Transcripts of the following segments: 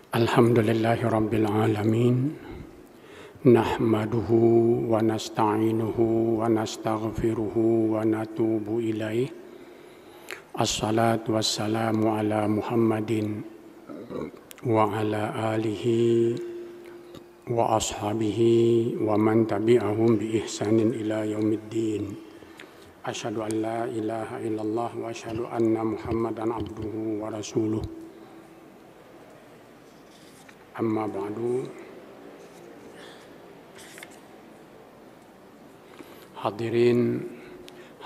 Alhamdulillahi Rabbil Alamin. Nahmaduhu wa nasta'inuhu wa nastaghfiruhu wa natubu ilaih. Assalatu wassalamu ala Muhammadin wa ala alihi wa ashabihi wa man tabi'ahum bi ihsanin ila yaumiddin. Asyhadu an la ilaha illallah wa asyhadu anna Muhammadan abduhu wa rasuluh. Amma ba'du. Hadirin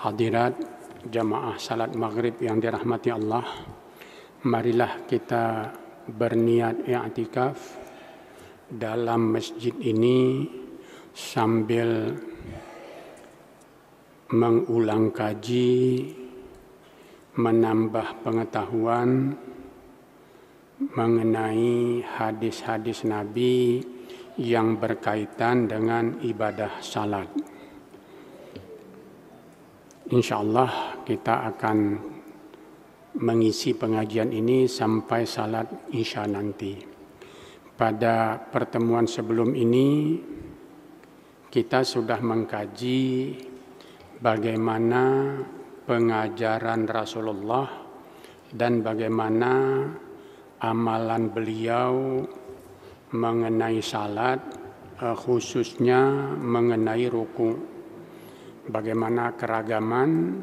hadirat jamaah salat maghrib yang dirahmati Allah, marilah kita berniat i'tikaf dalam masjid ini sambil mengulang kaji, menambah pengetahuan mengenai hadis-hadis Nabi yang berkaitan dengan ibadah salat. Insyaallah kita akan mengisi pengajian ini sampai salat Isya nanti. Pada pertemuan sebelum ini kita sudah mengkaji bagaimana pengajaran Rasulullah dan bagaimana amalan beliau mengenai salat, khususnya mengenai ruku. Bagaimana keragaman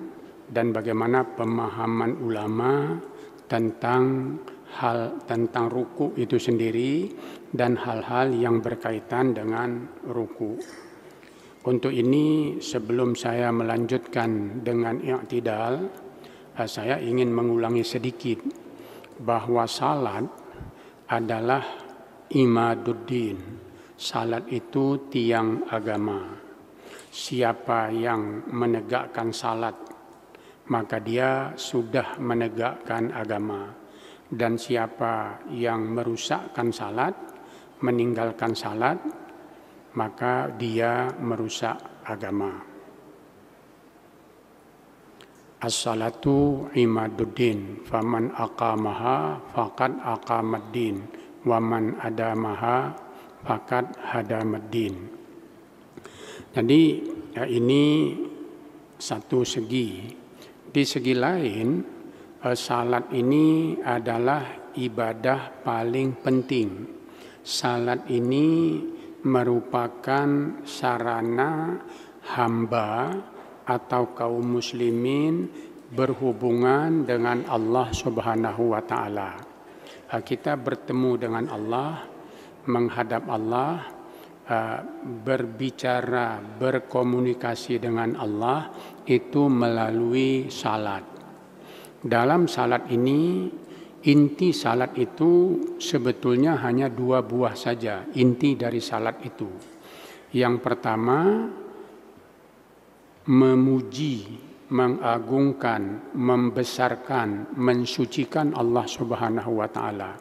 dan bagaimana pemahaman ulama tentang ruku itu sendiri dan hal-hal yang berkaitan dengan ruku. Untuk ini sebelum saya melanjutkan dengan i'tidal, saya ingin mengulangi sedikit bahwa salat adalah imaduddin. Salat itu tiang agama. Siapa yang menegakkan salat, maka dia sudah menegakkan agama. Dan siapa yang merusakkan salat, meninggalkan salat, maka dia merusak agama. As-salatu imaduddin, faman aqamaha faqad aqamaddin, waman adamaha faqad hadamaddin. Jadi ini satu segi. Di segi lain, salat ini adalah ibadah paling penting. Salat ini merupakan sarana hamba atau kaum muslimin berhubungan dengan Allah Subhanahu wa taala. Kita bertemu dengan Allah, menghadap Allah, berbicara, berkomunikasi dengan Allah itu melalui salat. Dalam salat ini, inti salat itu sebetulnya hanya dua buah saja, inti dari salat itu. Yang pertama, memuji, mengagungkan, membesarkan, mensucikan Allah Subhanahu wa taala.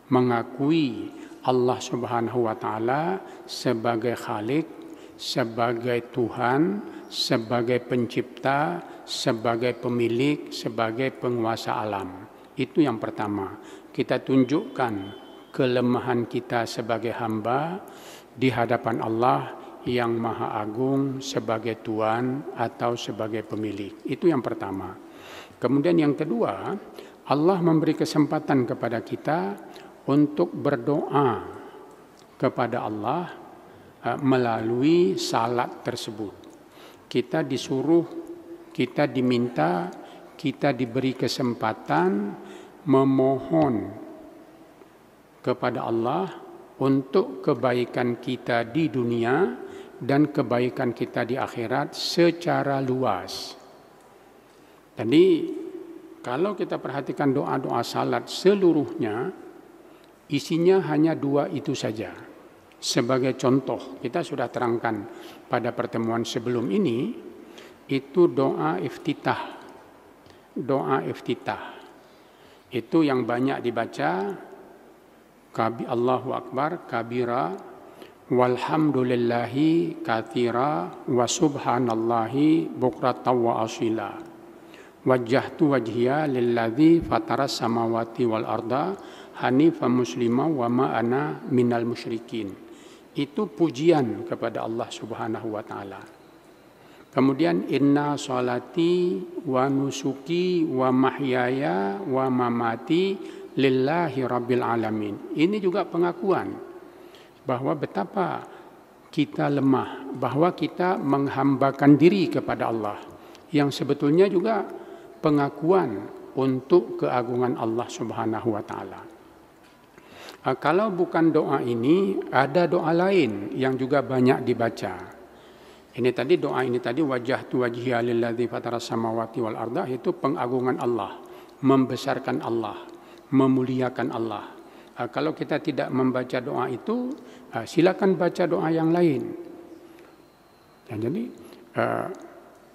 Mengakui Allah Subhanahu wa taala sebagai Khalik, sebagai Tuhan, sebagai pencipta, sebagai pemilik, sebagai penguasa alam. Itu yang pertama. Kita tunjukkan kelemahan kita sebagai hamba di hadapan Allah yang Maha Agung sebagai Tuhan atau sebagai pemilik. Itu yang pertama. Kemudian yang kedua, Allah memberi kesempatan kepada kita untuk berdoa kepada Allah melalui salat tersebut. Kita disuruh, kita diminta, kita diberi kesempatan memohon kepada Allah untuk kebaikan kita di dunia dan kebaikan kita di akhirat secara luas. Jadi kalau kita perhatikan doa-doa salat seluruhnya, isinya hanya dua itu saja. Sebagai contoh, kita sudah terangkan pada pertemuan sebelum ini, itu doa iftitah. Doa iftitah. Itu yang banyak dibaca, Allahu Akbar kabira, walhamdulillahi katsira, wa subhanallahi bukratan wa asila. Wajjahtu wajhiya lilladzi fataras samawati wal arda hanifan muslima wa ma ana minal musyrikin. Itu pujian kepada Allah Subhanahu wa taala. Kemudian inna sholati wa nusuki wa mahyaya wa mamati lillahi rabbil alamin. Ini juga pengakuan bahwa betapa kita lemah, bahwa kita menghambakan diri kepada Allah, yang sebetulnya juga pengakuan untuk keagungan Allah Subhanahu wa taala. Kalau bukan doa ini, ada doa lain yang juga banyak dibaca. Doa ini tadi wajjahtu wajhiya lilladzi fataras samawati wal arda, itu pengagungan Allah, membesarkan Allah, memuliakan Allah. Kalau kita tidak membaca doa itu, silakan baca doa yang lain. Jadi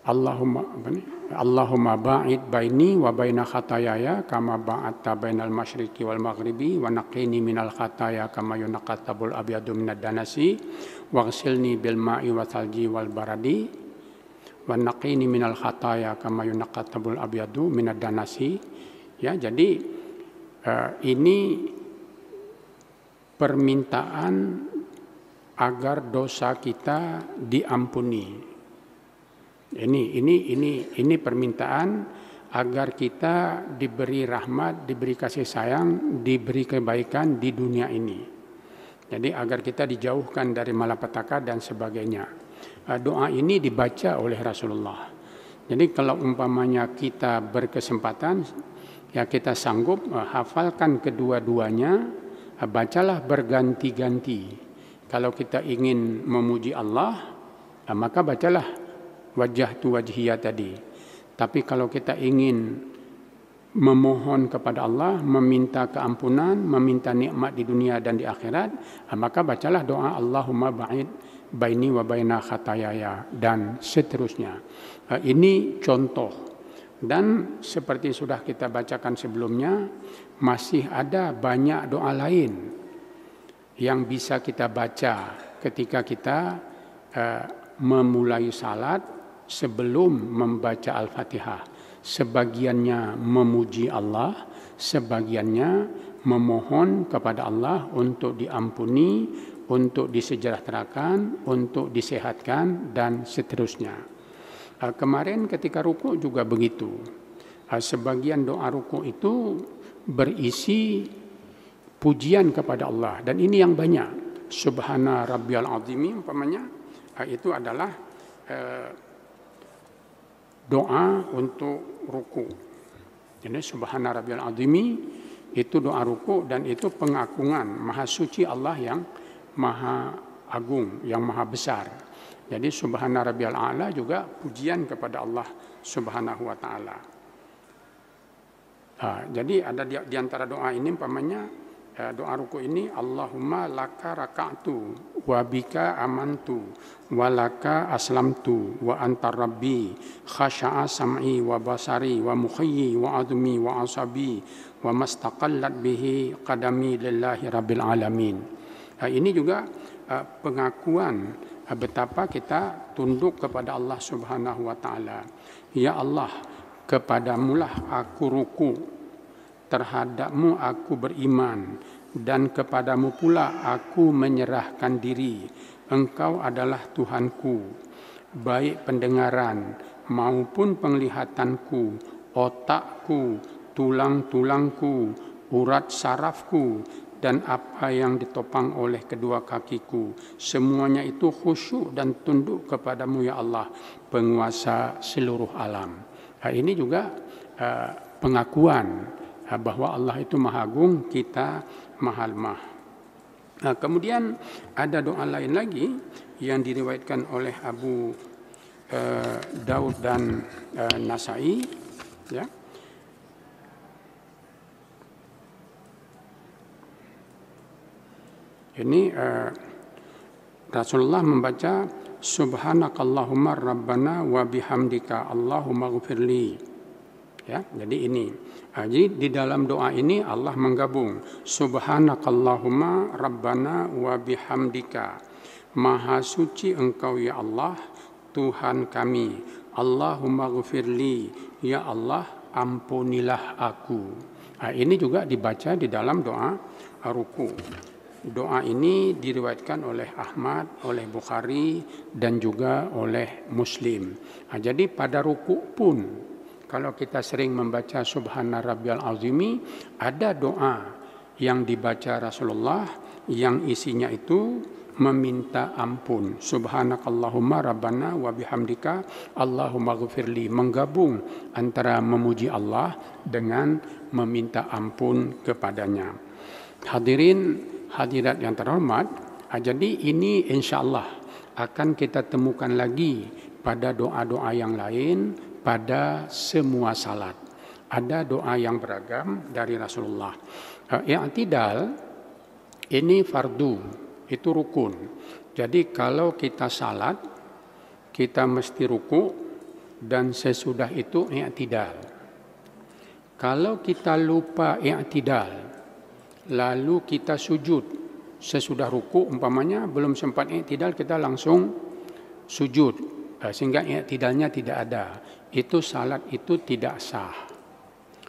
Allahumma ba'id baini wa baina khatayaya kama ba'adta bainal masyriqi wal maghribi wa naqqini minal khataya kama yunqatabul abyadu minad danasi waghsilni bil ma'i wa thalji wal baradi wa naqqini minal khataya kama yunqatabul abyadu minad danasi. Ya, jadi ini permintaan agar dosa kita diampuni. Ini permintaan agar kita diberi rahmat, diberi kasih sayang, diberi kebaikan di dunia ini. Jadi agar kita dijauhkan dari malapetaka dan sebagainya. Doa ini dibaca oleh Rasulullah. Jadi kalau umpamanya kita berkesempatan, ya kita sanggup, hafalkan kedua-duanya, bacalah berganti-ganti. Kalau kita ingin memuji Allah, maka bacalah wajjahtu wajhiya tadi. Tapi kalau kita ingin memohon kepada Allah, meminta keampunan, meminta nikmat di dunia dan di akhirat, maka bacalah doa Allahumma ba'id baini wa baina khatayaya dan seterusnya. Ini contoh. Dan seperti sudah kita bacakan sebelumnya, masih ada banyak doa lain yang bisa kita baca ketika kita memulai salat sebelum membaca Al-Fatihah. Sebagiannya memuji Allah, sebagiannya memohon kepada Allah untuk diampuni, untuk disejahterakan, untuk disehatkan, dan seterusnya. Kemarin ketika ruku juga begitu. Sebagian doa ruku itu berisi pujian kepada Allah, dan ini yang banyak. Subhana rabbiyal azimi umpamanya, itu adalah doa untuk ruku. Jadi subhana rabbiyal azimi itu doa ruku, dan itu pengakuan maha suci Allah yang maha agung, yang maha besar. Jadi subhana rabbiyal a'la juga pujian kepada Allah Subhanahu wa taala. Jadi ada di antara doa ini umpamanya doa ruku ini Allahumma laka raka'tu wa bika amantu wa laka aslamtu wa antar rabbi khasha'a sam'i wa basari wa mukhayyi wa admi wa asabi wa mastaqallat bihi qadami lillahi rabbil alamin. Ini juga pengakuan betapa kita tunduk kepada Allah Subhanahu wa taala. Ya Allah, kepadamulah aku ruku, terhadapmu aku beriman, dan kepadamu pula aku menyerahkan diri. Engkau adalah Tuhanku, baik pendengaran maupun penglihatanku, otakku, tulang-tulangku, urat sarafku, dan apa yang ditopang oleh kedua kakiku. Semuanya itu khusyuk dan tunduk kepadamu ya Allah, penguasa seluruh alam. Ini juga pengakuan bahwa Allah itu maha agung, kita maha lemah. Kemudian ada doa lain lagi yang diriwayatkan oleh Abu Daud dan Nasai, ya. Ini Rasulullah membaca subhanakallahumma rabbana wa bihamdika Allahumma ghfirli. Ya, jadi ini. Jadi di dalam doa ini Allah menggabung subhanakallahumma rabbana wa bihamdika. Maha suci engkau ya Allah, Tuhan kami. Allahumma ghfirli, ya Allah ampunilah aku. Ini juga dibaca di dalam doa ruku. Doa ini diriwayatkan oleh Ahmad, oleh Bukhari, dan juga oleh Muslim. Jadi pada ruku pun, kalau kita sering membaca Subhana Rabbiyal Azimi, ada doa yang dibaca Rasulullah yang isinya itu meminta ampun. Subhanakallahumma rabbana wa bihamdika Allahumma ghfirli, menggabung antara memuji Allah dengan meminta ampun kepadanya. Hadirin hadirat yang terhormat, jadi ini insya Allah akan kita temukan lagi pada doa-doa yang lain pada semua salat. Ada doa yang beragam dari Rasulullah. I'tidal ini fardu, itu rukun. Jadi kalau kita salat, kita mesti ruku dan sesudah itu i'tidal. Kalau kita lupa i'tidal, lalu kita sujud sesudah ruku, umpamanya belum sempat i'tidal, kita langsung sujud, sehingga i'tidalnya tidak ada. Itu salat itu tidak sah.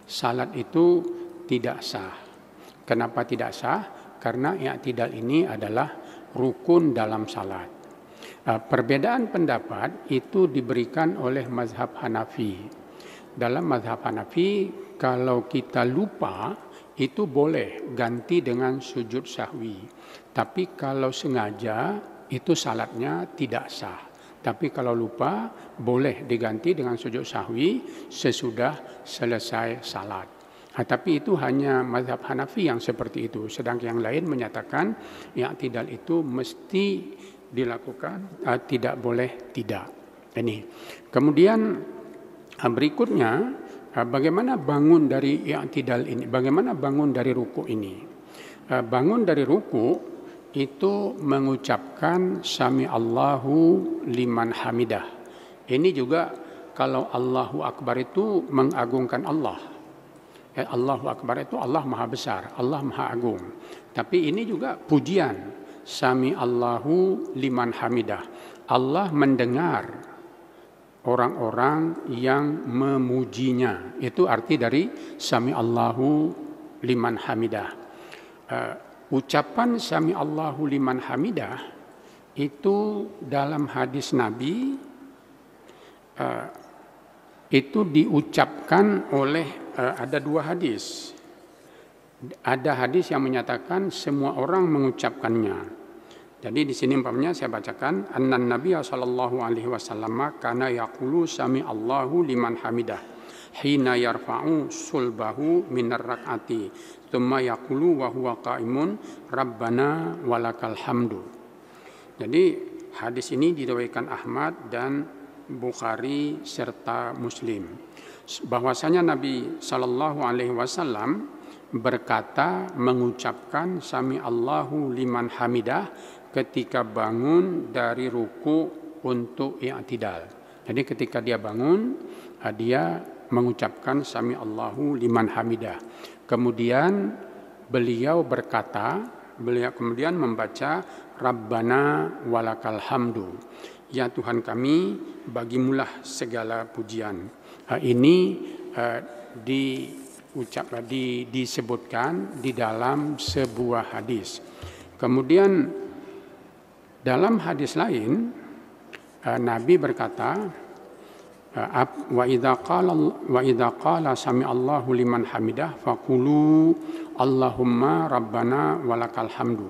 Salat itu tidak sah. Kenapa tidak sah? Karena i'tidal ini adalah rukun dalam salat. Perbedaan pendapat itu diberikan oleh mazhab Hanafi. Dalam mazhab Hanafi, kalau kita lupa itu boleh ganti dengan sujud sahwi. Tapi kalau sengaja itu salatnya tidak sah. Tapi kalau lupa boleh diganti dengan sujud sahwi sesudah selesai salat. Tapi itu hanya mazhab Hanafi yang seperti itu. Sedangkan yang lain menyatakan i'tidal itu mesti dilakukan, tidak boleh tidak. Ini. Kemudian berikutnya, bagaimana bangun dari i'tidal ini? Bagaimana bangun dari ruku ini? Bangun dari ruku itu mengucapkan sami Allahu liman hamidah. Ini juga kalau Allahu Akbar itu mengagungkan Allah. Allahu Akbar itu Allah Maha Besar, Allah Maha Agung. Tapi ini juga pujian, sami Allahu liman hamidah. Allah mendengar orang-orang yang memujinya. Itu arti dari sami Allahu liman hamidah. Ucapan sami Allahu liman hamidah itu dalam hadis Nabi itu diucapkan oleh ada dua hadis. Ada hadis yang menyatakan semua orang mengucapkannya. Jadi di sini umpamanya saya bacakan, annan Nabiy sallallahu alaihi wasallam kana yaqulu sami Allahu liman hamidah hina yarfa'u sulbahu minar rak'ati tsumma yaqulu wa huwa qa'imun rabbana walakal hamdu. Jadi hadis ini diriwayatkan Ahmad dan Bukhari serta Muslim. Bahwasanya Nabi sallallahu alaihi wasallam berkata, mengucapkan sami Allahu liman hamidah ketika bangun dari ruku untuk i'tidal. Jadi ketika dia bangun, dia mengucapkan sami Allahu liman hamidah. Kemudian beliau kemudian membaca Rabbana walakal hamdu. Ya Tuhan kami, bagimulah segala pujian. Ini disebutkan di dalam sebuah hadis. Kemudian dalam hadis lain Nabi berkata, wa idza qala sami Allahu liman hamidah faqulu Allahumma rabbana walakal hamdu.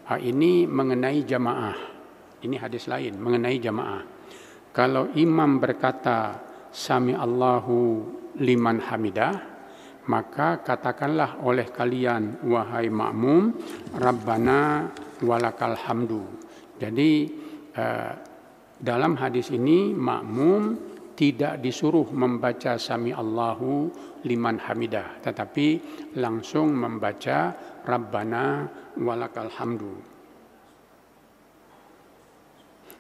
Ini mengenai jamaah. Ini hadis lain mengenai jamaah. Kalau imam berkata sami Allahu liman hamidah, maka katakanlah oleh kalian wahai makmum, Rabbana walakal hamdu. Jadi dalam hadis ini makmum tidak disuruh membaca sami Allahu liman hamidah, tetapi langsung membaca Rabbana walakal hamdu.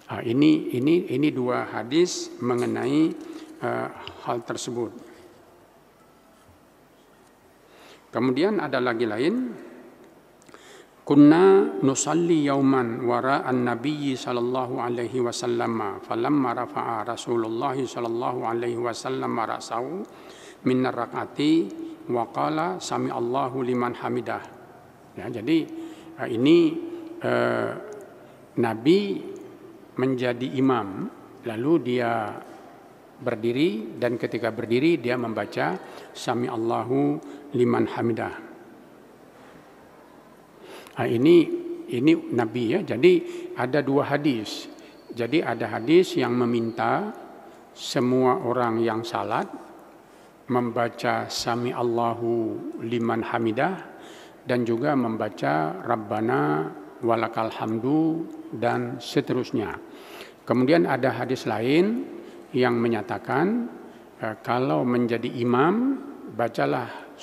Ini dua hadis mengenai hal tersebut. Kemudian ada lagi lain, kunna nusalli yauman wara'an nabiyyi sallallahu alaihi wasallam falamma rafa'a Rasulullah sallallahu alaihi wasallam ra'sahu min rak'ati wa qala sami Allahu liman hamidah. Ya, jadi ini Nabi menjadi imam, lalu dia berdiri, dan ketika berdiri dia membaca sami Allahu liman hamidah. Ini Nabi ya. Jadi ada dua hadis. Jadi ada hadis yang meminta semua orang yang salat membaca sami Allahu liman hamidah dan juga membaca Rabbana walakal hamdu dan seterusnya. Kemudian ada hadis lain yang menyatakan kalau menjadi imam bacalah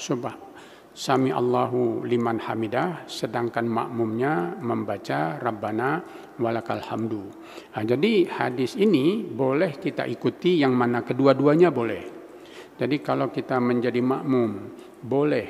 sami Allahu liman hamidah, sedangkan makmumnya membaca Rabbana walakal hamdu. Jadi hadis ini boleh kita ikuti yang mana kedua-duanya boleh. Jadi kalau kita menjadi makmum boleh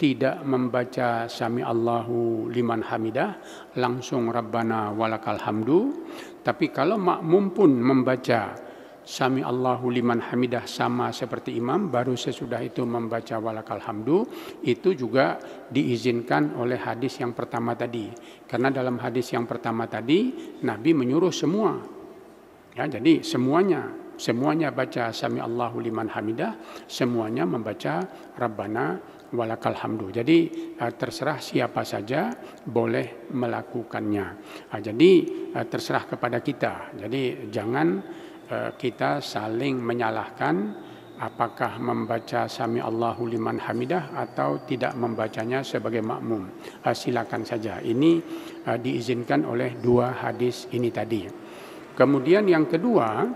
tidak membaca sami Allahu liman hamidah, langsung Rabbana walakal hamdu. Tapi kalau makmum pun membaca sami Allahu liman hamidah sama seperti imam, baru sesudah itu membaca walakal hamdu, itu juga diizinkan oleh hadis yang pertama tadi. Karena dalam hadis yang pertama tadi Nabi menyuruh semua. Ya, jadi semuanya baca sami Allahu liman hamidah, semuanya membaca Rabbana walakal hamdu. Jadi terserah siapa saja boleh melakukannya. Jadi terserah kepada kita. Jadi jangan kita saling menyalahkan apakah membaca sami Allahu liman hamidah atau tidak membacanya sebagai makmum. Silakan saja. Ini diizinkan oleh dua hadis ini tadi. Kemudian yang kedua,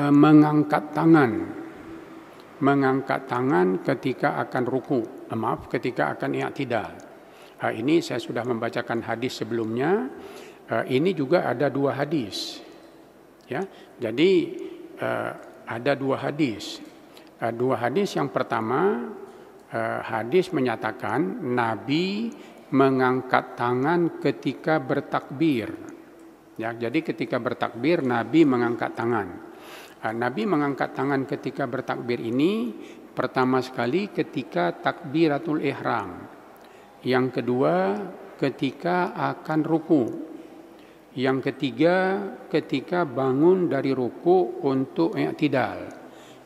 mengangkat tangan ketika akan ruku, ketika akan i'tidal. Ini saya sudah membacakan hadis sebelumnya. Ini juga ada dua hadis. Ya, jadi ada dua hadis. Dua hadis yang pertama, hadis menyatakan Nabi mengangkat tangan ketika bertakbir. Ya, jadi ketika bertakbir Nabi mengangkat tangan. Nabi mengangkat tangan ketika bertakbir ini pertama sekali ketika takbiratul ihram. Yang kedua ketika akan ruku. Yang ketiga ketika bangun dari ruku untuk i'tidal.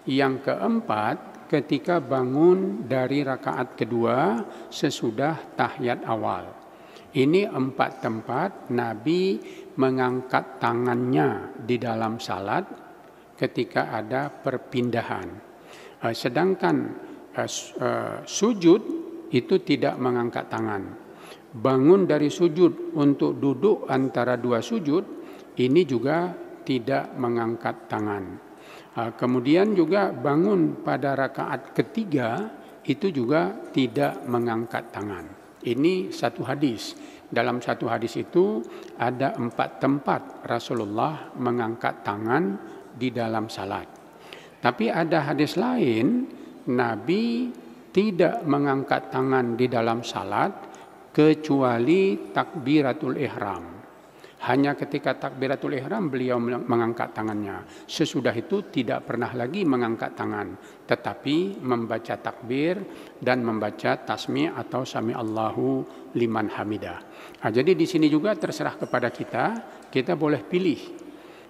Yang keempat ketika bangun dari rakaat kedua sesudah tahiyat awal. Ini 4 tempat Nabi mengangkat tangannya di dalam salat ketika ada perpindahan. Sedangkan sujud itu tidak mengangkat tangan. Bangun dari sujud untuk duduk antara dua sujud, ini juga tidak mengangkat tangan. Kemudian juga bangun pada rakaat ketiga, itu juga tidak mengangkat tangan. Ini satu hadis. Dalam satu hadis itu ada 4 tempat Rasulullah mengangkat tangan di dalam salat. Tapi ada hadis lain, Nabi tidak mengangkat tangan di dalam salat kecuali takbiratul ihram. Hanya ketika takbiratul ihram beliau mengangkat tangannya. Sesudah itu tidak pernah lagi mengangkat tangan, tetapi membaca takbir dan membaca tasmi' atau sami Allahu liman hamidah. Jadi di sini juga terserah kepada kita boleh pilih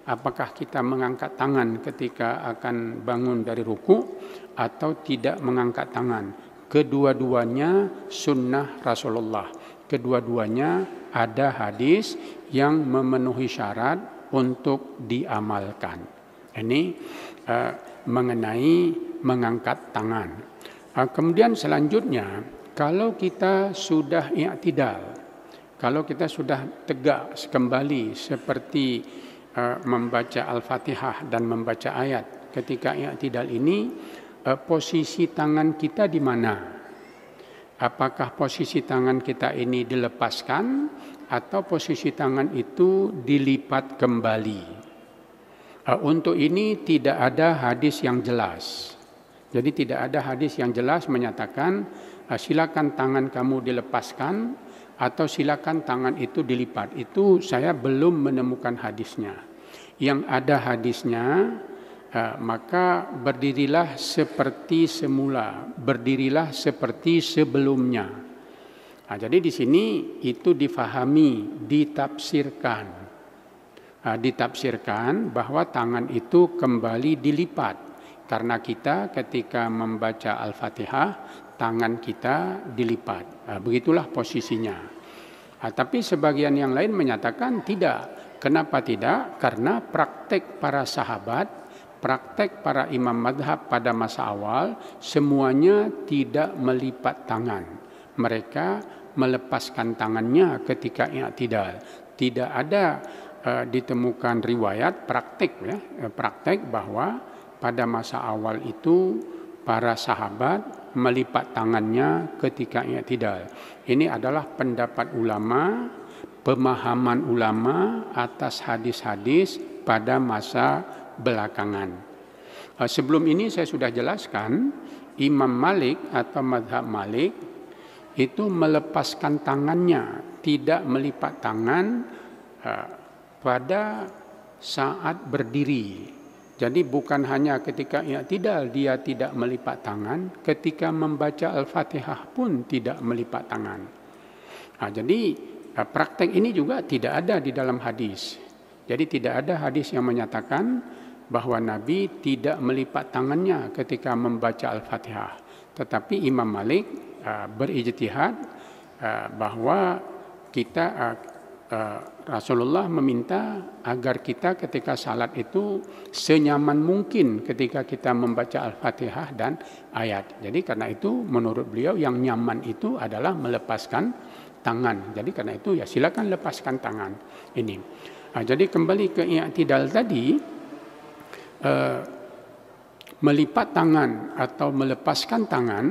apakah kita mengangkat tangan ketika akan bangun dari ruku atau tidak mengangkat tangan. Kedua-duanya sunnah Rasulullah. Kedua-duanya ada hadis yang memenuhi syarat untuk diamalkan. Ini mengenai mengangkat tangan. Kemudian selanjutnya, kalau kita sudah i'tidal, kalau kita sudah tegak kembali seperti membaca Al-Fatihah dan membaca ayat ketika i'tidal ini, posisi tangan kita di mana? Apakah posisi tangan kita ini dilepaskan atau posisi tangan itu dilipat kembali? Untuk ini tidak ada hadis yang jelas. Jadi tidak ada hadis yang jelas menyatakan silakan tangan kamu dilepaskan atau silakan tangan itu dilipat. Itu saya belum menemukan hadisnya. Yang ada hadisnya maka berdirilah seperti semula, berdirilah seperti sebelumnya. Jadi di sini itu difahami, ditafsirkan. Ditafsirkan bahwa tangan itu kembali dilipat. Karena kita ketika membaca Al-Fatihah, tangan kita dilipat. Begitulah posisinya. Tapi sebagian yang lain menyatakan tidak. Kenapa tidak? Karena praktek para sahabat, praktek para imam madhab pada masa awal, semuanya tidak melipat tangan. Mereka melepaskan tangannya ketika i'tidal. Tidak ada ditemukan riwayat praktek bahwa pada masa awal itu para sahabat melipat tangannya ketika i'tidal. Ini adalah pendapat ulama, pemahaman ulama atas hadis-hadis pada masa belakangan. Sebelum ini saya sudah jelaskan, Imam Malik atau mazhab Malik itu melepaskan tangannya, tidak melipat tangan pada saat berdiri. Jadi bukan hanya ketika i'tidal dia tidak melipat tangan, ketika membaca Al-Fatihah pun tidak melipat tangan. Jadi praktek ini juga tidak ada di dalam hadis. Jadi tidak ada hadis yang menyatakan bahwa Nabi tidak melipat tangannya ketika membaca Al-Fatihah. Tetapi Imam Malik berijtihad bahwa Rasulullah meminta agar kita ketika salat itu senyaman mungkin ketika kita membaca Al-Fatihah dan ayat. Jadi karena itu menurut beliau yang nyaman itu adalah melepaskan tangan. Jadi karena itu ya silakan lepaskan tangan ini. Jadi kembali ke i'tidal tadi, melipat tangan atau melepaskan tangan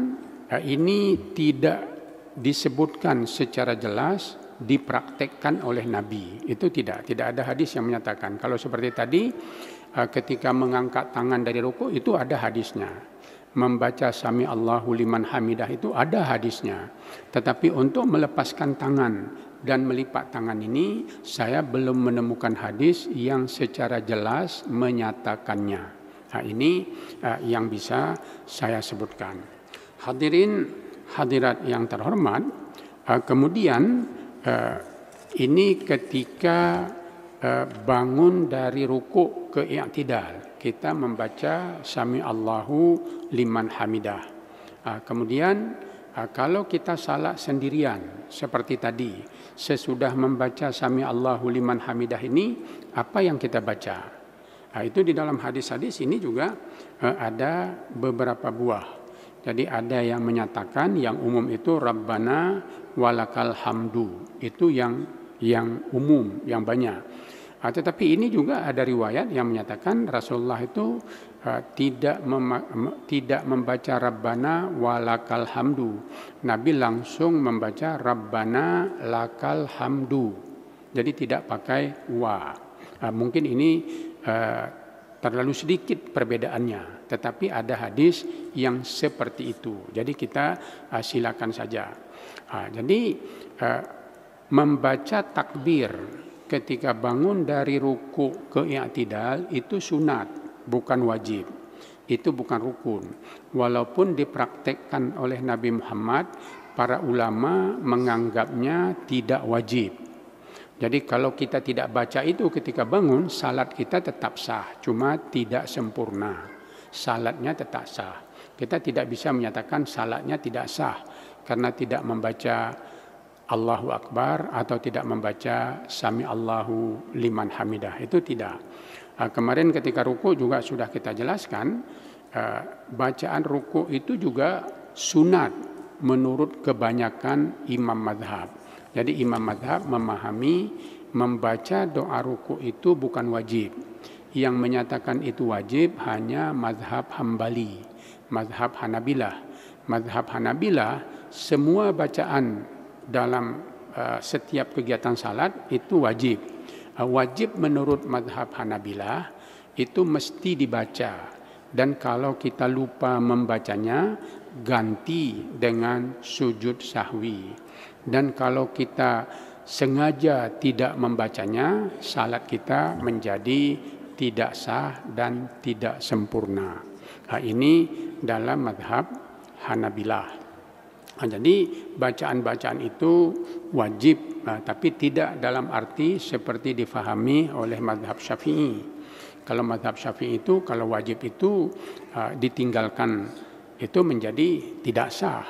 ini tidak disebutkan secara jelas dipraktekkan oleh Nabi. Itu tidak ada hadis yang menyatakan. Kalau seperti tadi ketika mengangkat tangan dari rukuk itu ada hadisnya. Membaca Sami Allahu liman hamidah itu ada hadisnya. Tetapi untuk melepaskan tangan dan melipat tangan ini saya belum menemukan hadis yang secara jelas menyatakannya. Ini yang bisa saya sebutkan. Hadirin hadirat yang terhormat, kemudian ini ketika bangun dari rukuk ke i'tidal, kita membaca Sami Allahu liman hamidah. Kemudian kalau kita salat sendirian seperti tadi, sesudah membaca Sami Allahu liman hamidah ini, apa yang kita baca? Itu di dalam hadis-hadis ini juga ada beberapa buah. Jadi ada yang menyatakan yang umum itu Rabbana walakal hamdu. Itu yang umum, yang banyak. Tetapi ini juga ada riwayat yang menyatakan Rasulullah itu tidak membaca Rabbana walakal hamdu. Nabi langsung membaca Rabbana lakal hamdu. Jadi tidak pakai wa. Mungkin ini terlalu sedikit perbedaannya, tetapi ada hadis yang seperti itu. Jadi kita silakan saja. Jadi membaca takbir ketika bangun dari ruku ke i'tidal itu sunat, bukan wajib. Itu bukan rukun. Walaupun dipraktekkan oleh Nabi Muhammad, para ulama menganggapnya tidak wajib. Jadi kalau kita tidak baca itu ketika bangun, salat kita tetap sah, cuma tidak sempurna. Salatnya tetap sah. Kita tidak bisa menyatakan salatnya tidak sah karena tidak membaca Allahu Akbar atau tidak membaca Sami Allahu liman hamidah. Itu tidak. Kemarin ketika ruku juga sudah kita jelaskan, bacaan ruku itu juga sunat menurut kebanyakan imam madhab. Jadi imam madhab memahami membaca doa ruku itu bukan wajib. Yang menyatakan itu wajib hanya madhab Hambali, madhab Hanabilah. Madhab Hanabilah semua bacaan dalam setiap kegiatan salat itu wajib. Wajib menurut madhab Hanabilah itu mesti dibaca. Dan kalau kita lupa membacanya, ganti dengan sujud sahwi. Dan kalau kita sengaja tidak membacanya, salat kita menjadi tidak sah dan tidak sempurna. Ini dalam mazhab Hanabilah. Jadi bacaan-bacaan itu wajib, tapi tidak dalam arti seperti difahami oleh mazhab Syafi'i. Kalau mazhab Syafi'i itu, kalau wajib itu ditinggalkan itu menjadi tidak sah,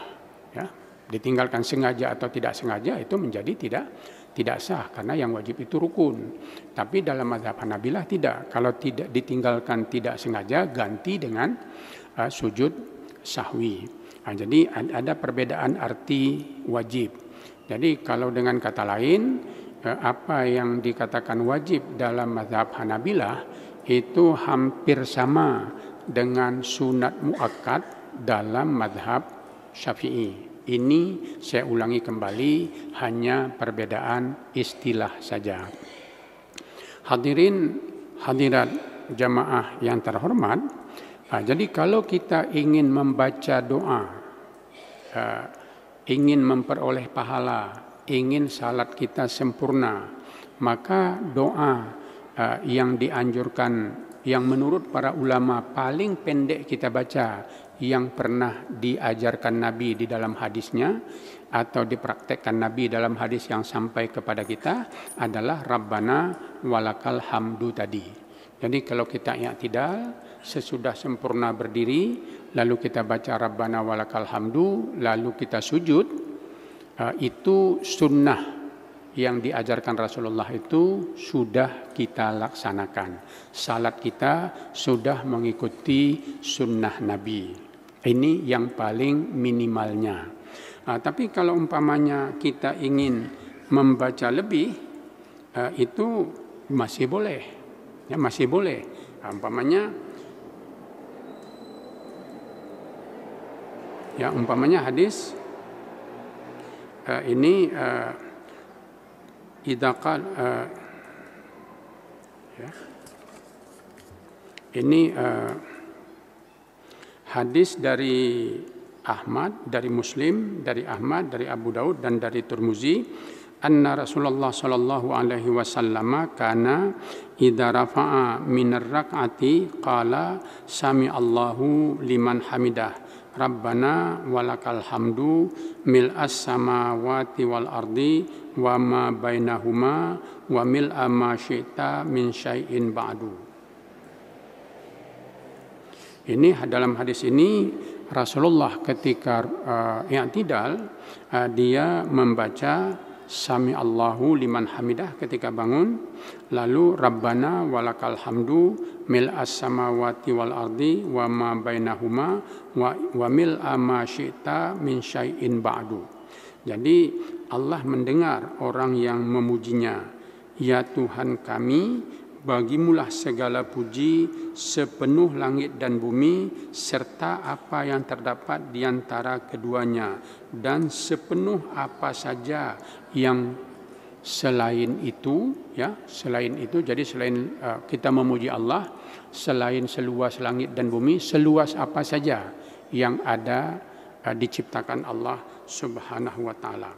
ya. Ditinggalkan sengaja atau tidak sengaja itu menjadi tidak sah, karena yang wajib itu rukun. Tapi dalam mazhab Hanabilah tidak. Kalau tidak ditinggalkan tidak sengaja, ganti dengan sujud sahwi. Jadi ada perbedaan arti wajib. Jadi kalau dengan kata lain, apa yang dikatakan wajib dalam mazhab Hanabilah itu hampir sama dengan sunat muakkad dalam mazhab Syafi'i. Ini saya ulangi kembali, hanya perbedaan istilah saja. Hadirin hadirat jamaah yang terhormat, jadi kalau kita ingin membaca doa, ingin memperoleh pahala, ingin salat kita sempurna, maka doa yang dianjurkan, yang menurut para ulama paling pendek kita baca, yang pernah diajarkan Nabi di dalam hadisnya atau dipraktekkan Nabi dalam hadis yang sampai kepada kita adalah Rabbana walakal hamdu tadi. Jadi kalau kita i'tidal, sesudah sempurna berdiri, lalu kita baca Rabbana walakal hamdu, lalu kita sujud, itu sunnah yang diajarkan Rasulullah itu sudah kita laksanakan. Salat kita sudah mengikuti sunnah Nabi. Ini yang paling minimalnya. Tapi kalau umpamanya kita ingin membaca lebih, itu masih boleh. Ya, masih boleh. Umpamanya hadis ini idaqal ini hadis dari Ahmad, dari Muslim, dari Ahmad, dari Abu Daud dan dari Tirmizi, anna Rasulullah sallallahu alaihi wasallam kana idza rafa'a minar rak'ati qala sami Allahu liman hamidah Rabbana walakal hamdu mil'as samawati wal ardi wa ma bainahuma wa mil'a ma syi'ta min syai'in ba'du. Ini dalam hadis ini Rasulullah ketika i'tidal dia membaca Sami Allahu liman hamidah ketika bangun, lalu Rabbana walakal hamdu mil'as samawati wal ardi wa ma bainahuma wa mil'a ma syi'ta min syai'in ba'du. Jadi Allah mendengar orang yang memujinya, ya Tuhan kami, bagimulah segala puji sepenuh langit dan bumi serta apa yang terdapat di antara keduanya, dan sepenuh apa saja yang selain itu, ya, selain itu. Jadi selain kita memuji Allah, selain seluas langit dan bumi, seluas apa saja yang ada diciptakan Allah Subhanahu wa taala.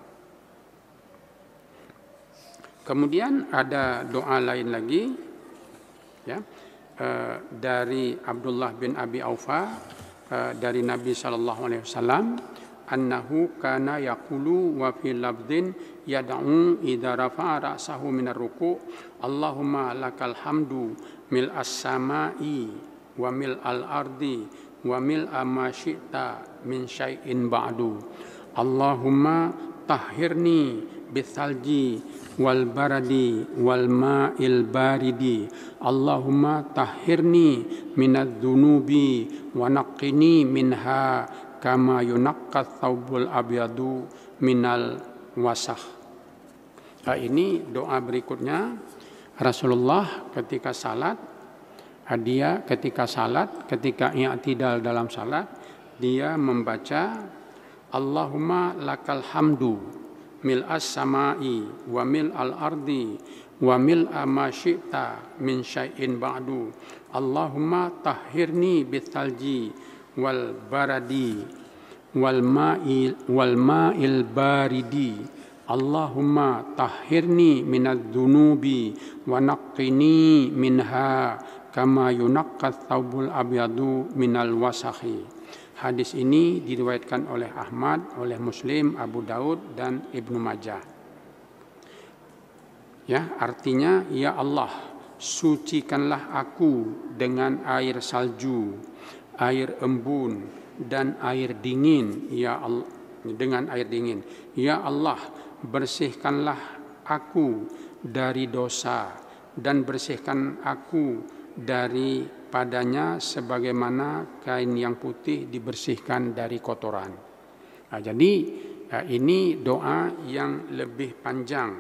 Kemudian ada doa lain lagi, ya, dari Abdullah bin Abi Aufa dari Nabi sallallahu alaihi wasallam, annahu kana yaqulu wa fi labdin yad'u idza rafa'a ra'sahu minar ruku' Allahumma lakal hamdu mil as-sama'i wa mil al-ardi wa mil ma syi'ta min syai'in ba'du Allahumma tahhirni bithalji wal baradi wal ma'il baridi Allahumma tahhirni minadz dzunubi wa naqqini minha kama yunaqqat thawbul abyadu minal wasakh. Ini doa berikutnya Rasulullah ketika salat, ketika i'tidal dalam salat, dia membaca Allahumma lakal hamdu mil'as samai wa mil'al ardi wa mil'a ma syi'ta min syai'in ba'du Allahumma tahhirni bithalji wal baradi wal ma'il baridi Allahumma tahhirni minadz-dzunubi wa naqqini minha kama yunaqqat thawbul abyadu minal wasakhi. Hadis ini diriwayatkan oleh Ahmad, oleh Muslim, Abu Daud dan Ibnu Majah. Ya, artinya ya Allah, sucikanlah aku dengan air salju, air embun dan air dingin, ya Allah, dengan air dingin. Ya Allah, bersihkanlah aku dari dosa dan bersihkan aku daripadanya sebagaimana kain yang putih dibersihkan dari kotoran. Nah, jadi ini doa yang lebih panjang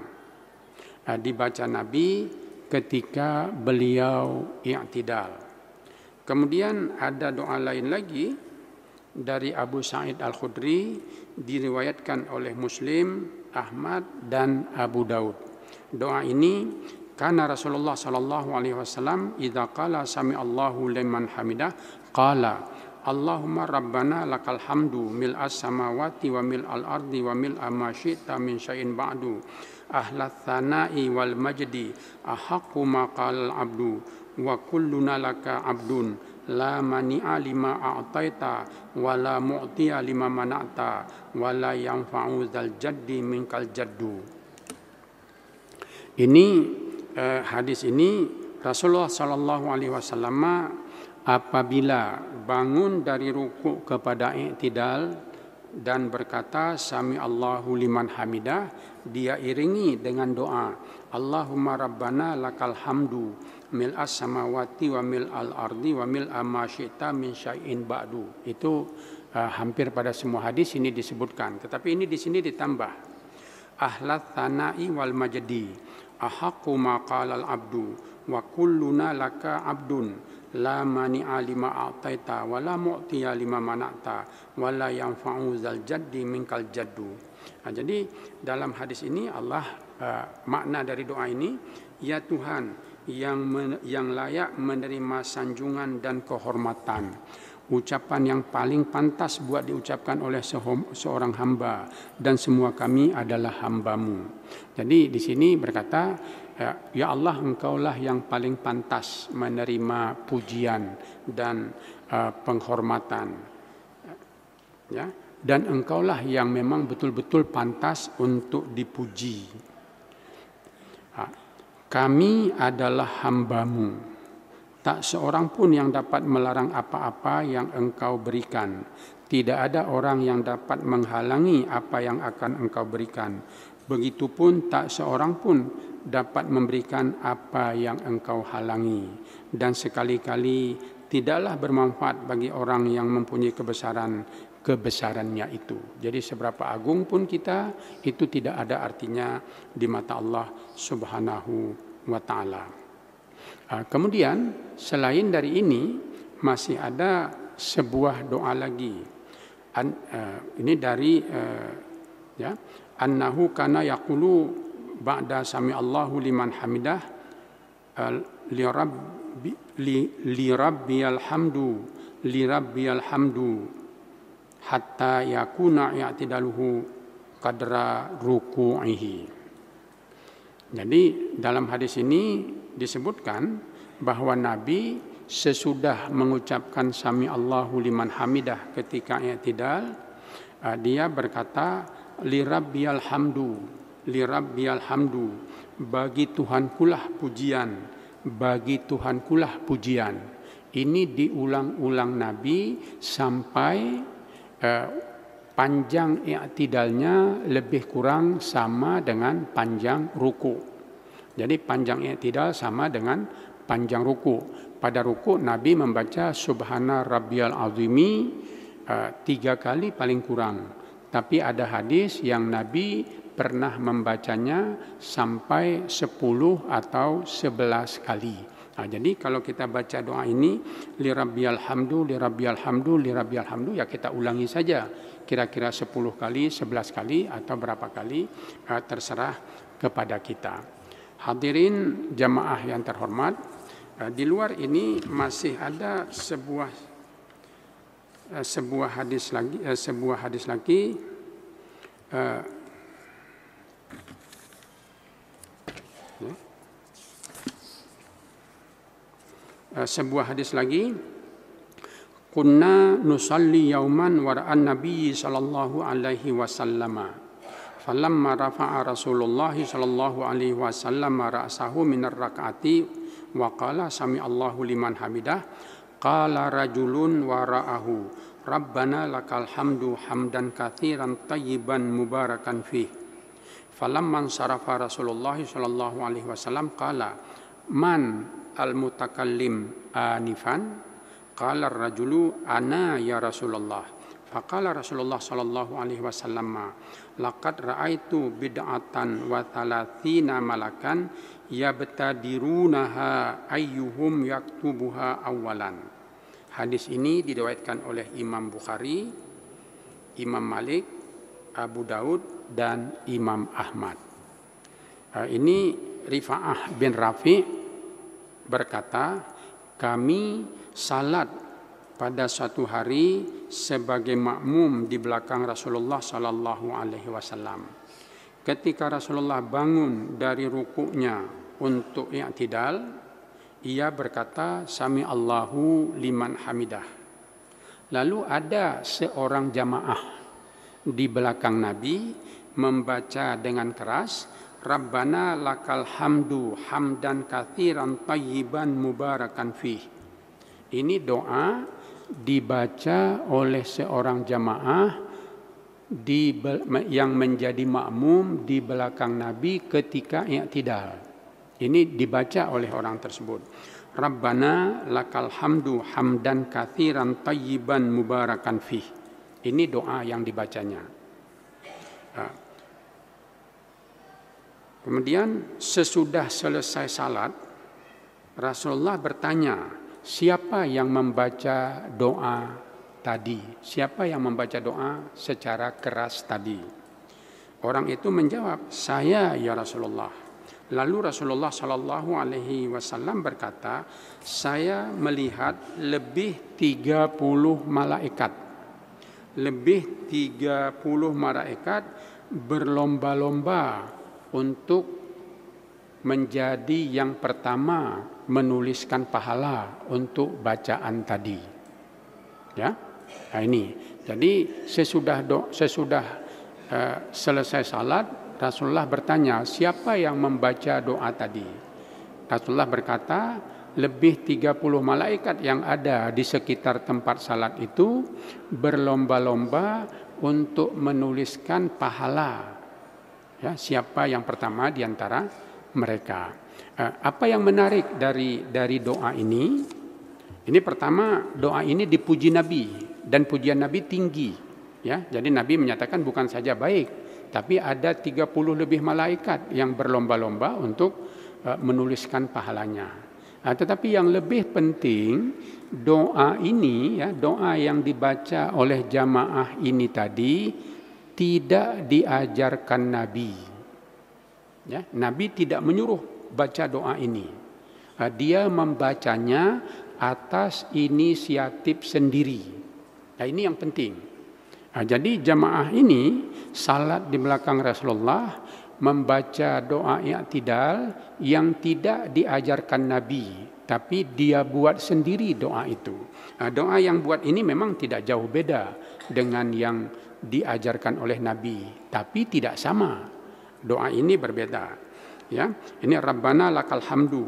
dibaca Nabi ketika beliau i'tidal. Kemudian ada doa lain lagi dari Abu Sa'id Al-Khudri, diriwayatkan oleh Muslim, Ahmad dan Abu Daud. Doa ini, karena Rasulullah sallallahu alaihi wasallam idza qala sami Allahu liman hamidah qala Allahumma rabbana lakal hamdu mil'as samawati wa mil'al ardi wa mil'a ma syi'ta min syai'in ba'du ahlat thana'i wal majdi ahaqqu ma qalal abdu wa kulluna laka abdun la mani'a lima a'taita wa la mu'tiya lima mana'ta wa la yanfa'u dzal jaddi minkal jaddu. Ini hadis ini Rasulullah sallallahu alaihi wasallam apabila bangun dari ruku' kepada i'tidal dan berkata sami Allahu liman hamidah, dia iringi dengan doa Allahumma rabbana lakal hamdu mil'as samawati wa mil'al ardi wa mil'a ma syi'ta min syai'in ba'du. Itu hampir pada semua hadis ini disebutkan, tetapi ini di sini ditambah ahlat thana'i wal majdi ahaqqu ma qalal abdu wa kulluna laka abdun la mani'a lima a'taita wa la mu'tiya lima mana'ta wa la yanfa'u dzal jaddi minkal jaddu. Nah, jadi dalam hadis ini Allah makna dari doa ini, ya Tuhan yang layak menerima sanjungan dan kehormatan, ucapan yang paling pantas buat diucapkan oleh seorang hamba, dan semua kami adalah hamba-Mu. Jadi di sini berkata, ya Allah, Engkaulah yang paling pantas menerima pujian dan penghormatan, ya, dan Engkaulah yang memang betul-betul pantas untuk dipuji. Kami adalah hamba-Mu, tak seorang pun yang dapat melarang apa-apa yang Engkau berikan. Tidak ada orang yang dapat menghalangi apa yang akan Engkau berikan. Begitupun tak seorang pun dapat memberikan apa yang Engkau halangi. Dan sekali-kali tidaklah bermanfaat bagi orang yang mempunyai kebesarannya itu. Jadi seberapa agung pun kita, itu tidak ada artinya di mata Allah Subhanahu wa ta'ala. Kemudian selain dari ini masih ada sebuah doa lagi. Ini dari annahu kana yaqulu ba'da sami Allahu liman hamidah li rabbiyal hamdu hatta yakuna i'tidaluhu qadra ruku'ihi. Jadi dalam hadis ini disebutkan bahwa Nabi sesudah mengucapkan sami Allahu liman hamidah ketika i'tidal, dia berkata li rabbiyal hamdu, bagi Tuhankulah pujian, bagi Tuhankulah pujian. Ini diulang-ulang Nabi sampai panjang i'tidalnya lebih kurang sama dengan panjang ruku. Jadi panjang i'tidal sama dengan panjang ruku. Pada ruku Nabi membaca subhana rabbiyal azimi 3 kali paling kurang. Tapi ada hadis yang Nabi pernah membacanya sampai 10 atau 11 kali. Nah, jadi kalau kita baca doa ini li rabbiyal hamdu, li rabbiyal hamdu, li rabbiyal hamdu, ya kita ulangi saja kira-kira 10 kali, 11 kali atau berapa kali, terserah kepada kita. Hadirin jamaah yang terhormat, di luar ini masih ada sebuah hadis lagi Ya. Sebuah hadis lagi, kunna nusalli yauman wara'an Nabi sallallahu alaihi wasallam. Falamma rafa'a Rasulullah sallallahu alaihi wasallam ra'sahu min ar-rak'ati wa qala sami Allahu liman hamidah, qala rajulun wara'ahu Rabbana lakal hamdu hamdan katsiran tayyiban mubarakan fih. Falamma sarafa Rasulullah sallallahu alaihi wasallam qala man al-mutakallim anifan, qala ar-rajulu ana ya Rasulullah. Faqala Rasulullah sallallahu alaihi wasallam, laqad ra'aitu bid'atan wa thalathina malakan yabtadirunaha ayyuhum yaktubuha awalan. Hadis ini diriwayatkan oleh Imam Bukhari, Imam Malik, Abu Daud, dan Imam Ahmad. Ini Rifa'ah bin Rafi' berkata, kami salat pada suatu hari sebagai makmum di belakang Rasulullah sallallahu alaihi wasallam. Ketika Rasulullah bangun dari rukuknya untuk i'tidal, ia berkata, sami Allahu liman hamidah. Lalu ada seorang jamaah di belakang Nabi membaca dengan keras, Rabbana lakal hamdu hamdan katsiran tayyiban mubarakan fih. Ini doa dibaca oleh seorang jamaah yang menjadi makmum di belakang Nabi ketika i'tidal. Ini dibaca oleh orang tersebut. Rabbana lakal hamdu hamdan katsiran tayyiban mubarakan fih. Ini doa yang dibacanya. Kemudian sesudah selesai salat, Rasulullah bertanya, siapa yang membaca doa tadi? Siapa yang membaca doa secara keras tadi? Orang itu menjawab, saya ya Rasulullah. Lalu Rasulullah Shallallahu Alaihi Wasallam berkata, saya melihat lebih 30 malaikat. Lebih 30 malaikat berlomba-lomba untuk menjadi yang pertama menuliskan pahala untuk bacaan tadi. Ya, nah ini. Jadi sesudah selesai salat, Rasulullah bertanya, siapa yang membaca doa tadi? Rasulullah berkata, lebih 30 malaikat yang ada di sekitar tempat salat itu berlomba-lomba untuk menuliskan pahala. Ya, siapa yang pertama di antara mereka? Apa yang menarik dari doa ini? Ini pertama, doa ini dipuji Nabi dan pujian Nabi tinggi. Ya, jadi Nabi menyatakan bukan saja baik, tapi ada 30 lebih malaikat yang berlomba-lomba untuk menuliskan pahalanya. Tetapi yang lebih penting, doa ini, ya, doa yang dibaca oleh jamaah ini tadi tidak diajarkan Nabi. Ya, Nabi tidak menyuruh baca doa ini. Dia membacanya atas inisiatif sendiri. Nah, ini yang penting. Jadi jamaah ini salat di belakang Rasulullah membaca doa i'tidal yang tidak diajarkan Nabi, tapi dia buat sendiri doa itu. Doa yang buat ini memang tidak jauh beda dengan yang diajarkan oleh Nabi, tapi tidak sama. Doa ini berbeda. Ya, ini Rabbana lakal hamdu.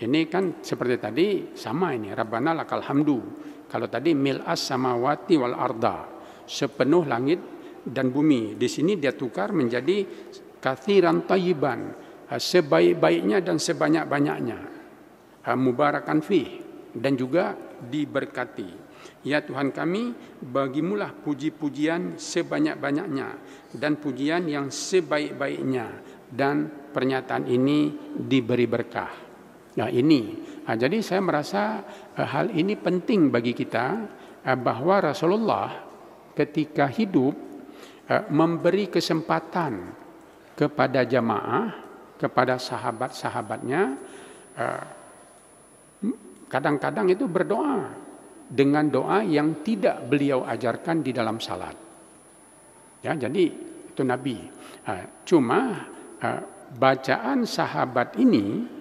Ini kan seperti tadi sama ini, Rabbana lakal hamdu. Kalau tadi mil'as samawati wal arda, sepenuh langit dan bumi. Di sini dia tukar menjadi katsiran tayyiban, sebaik-baiknya dan sebanyak-banyaknya. Mubarakan fih, dan juga diberkati. Ya Tuhan kami, bagimulah puji-pujian sebanyak-banyaknya dan pujian yang sebaik-baiknya, dan pernyataan ini diberi berkah. Nah ini, jadi saya merasa hal ini penting bagi kita, bahwa Rasulullah ketika hidup memberi kesempatan kepada jamaah, kepada sahabat-sahabatnya, kadang-kadang itu berdoa dengan doa yang tidak beliau ajarkan di dalam salat. Ya, jadi itu Nabi. Cuma bacaan sahabat ini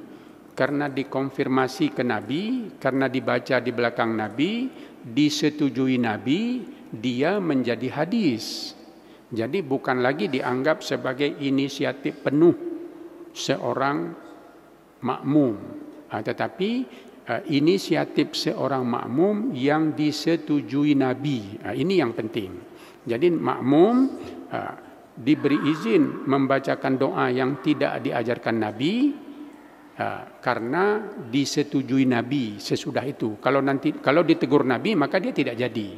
karena dikonfirmasi ke Nabi, karena dibaca di belakang Nabi, disetujui Nabi, dia menjadi hadis. Jadi bukan lagi dianggap sebagai inisiatif penuh seorang makmum, tetapi inisiatif seorang makmum yang disetujui Nabi. Ini yang penting. Jadi makmum diberi izin membacakan doa yang tidak diajarkan Nabi karena disetujui Nabi sesudah itu. Kalau ditegur Nabi maka dia tidak jadi.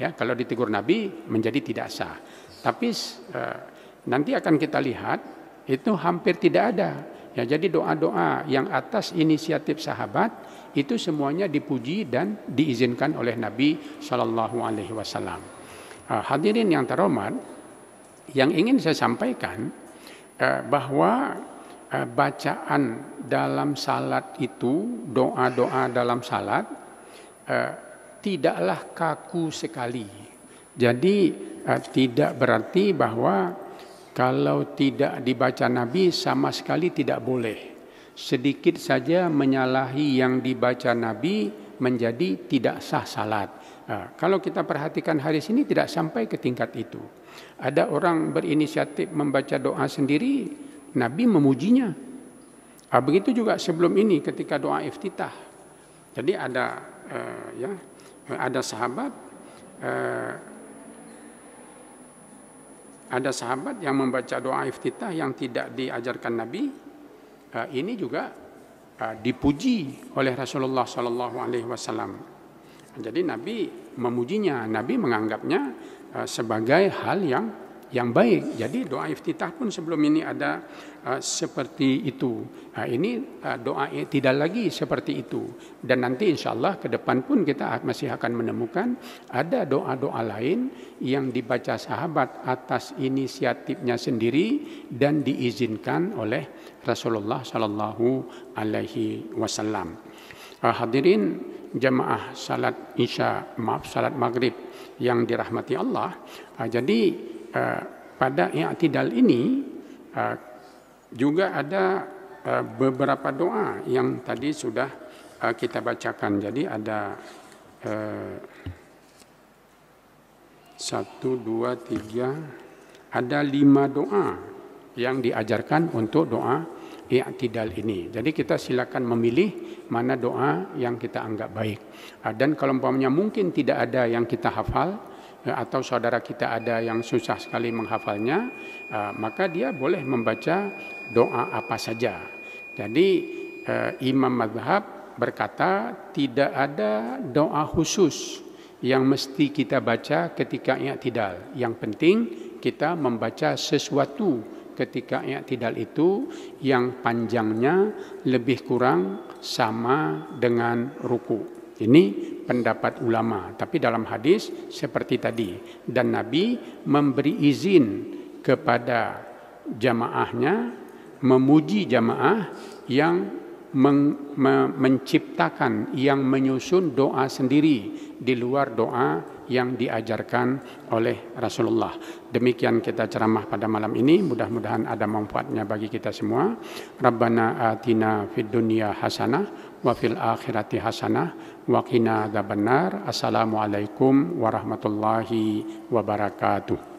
Ya, kalau ditegur Nabi menjadi tidak sah. Tapi nanti akan kita lihat itu hampir tidak ada. Ya, jadi doa-doa yang atas inisiatif sahabat itu semuanya dipuji dan diizinkan oleh Nabi Shallallahu Alaihi Wasallam. Hadirin yang terhormat, yang ingin saya sampaikan bahwa bacaan dalam salat itu, doa-doa dalam salat tidaklah kaku sekali. Jadi tidak berarti bahwa kalau tidak dibaca Nabi sama sekali tidak boleh. Sedikit saja menyalahi yang dibaca Nabi menjadi tidak sah salat. Kalau kita perhatikan hadis ini tidak sampai ke tingkat itu. Ada orang berinisiatif membaca doa sendiri, Nabi memujinya. Begitu juga sebelum ini ketika doa iftitah. Jadi ada sahabat yang membaca doa iftitah yang tidak diajarkan Nabi. Ini juga dipuji oleh Rasulullah Sallallahu Alaihi Wasallam. Jadi Nabi memujinya, Nabi menganggapnya sebagai hal yang baik. Jadi doa iftitah pun sebelum ini ada seperti itu. Ini doa tidak lagi seperti itu. Dan nanti insya Allah ke depan pun kita masih akan menemukan ada doa-doa lain yang dibaca sahabat atas inisiatifnya sendiri dan diizinkan oleh Rasulullah Sallallahu Alaihi Wasallam. Hadirin jamaah salat salat maghrib yang dirahmati Allah. Jadi pada i'tidal ini juga ada beberapa doa yang tadi sudah kita bacakan. Jadi ada 1, 2, 3, ada 5 doa yang diajarkan untuk doa i'tidal ini. Jadi kita silakan memilih mana doa yang kita anggap baik. Dan kalau umpamanya mungkin tidak ada yang kita hafal, atau saudara kita ada yang susah sekali menghafalnya, maka dia boleh membaca doa apa saja. Jadi Imam Mazhab berkata tidak ada doa khusus yang mesti kita baca ketika i'tidal. Yang penting kita membaca sesuatu ketika i'tidal itu yang panjangnya lebih kurang sama dengan ruku. Ini pendapat ulama, tapi dalam hadis seperti tadi. Dan Nabi memberi izin kepada jamaahnya, memuji jamaah yang menciptakan, yang menyusun doa sendiri di luar doa yang diajarkan oleh Rasulullah. Demikian kita ceramah pada malam ini. Mudah-mudahan ada manfaatnya bagi kita semua. Rabbana atina fid dunya hasanah wa fil akhirati hasanah wa qina adzabannar. Assalamualaikum warahmatullahi wabarakatuh.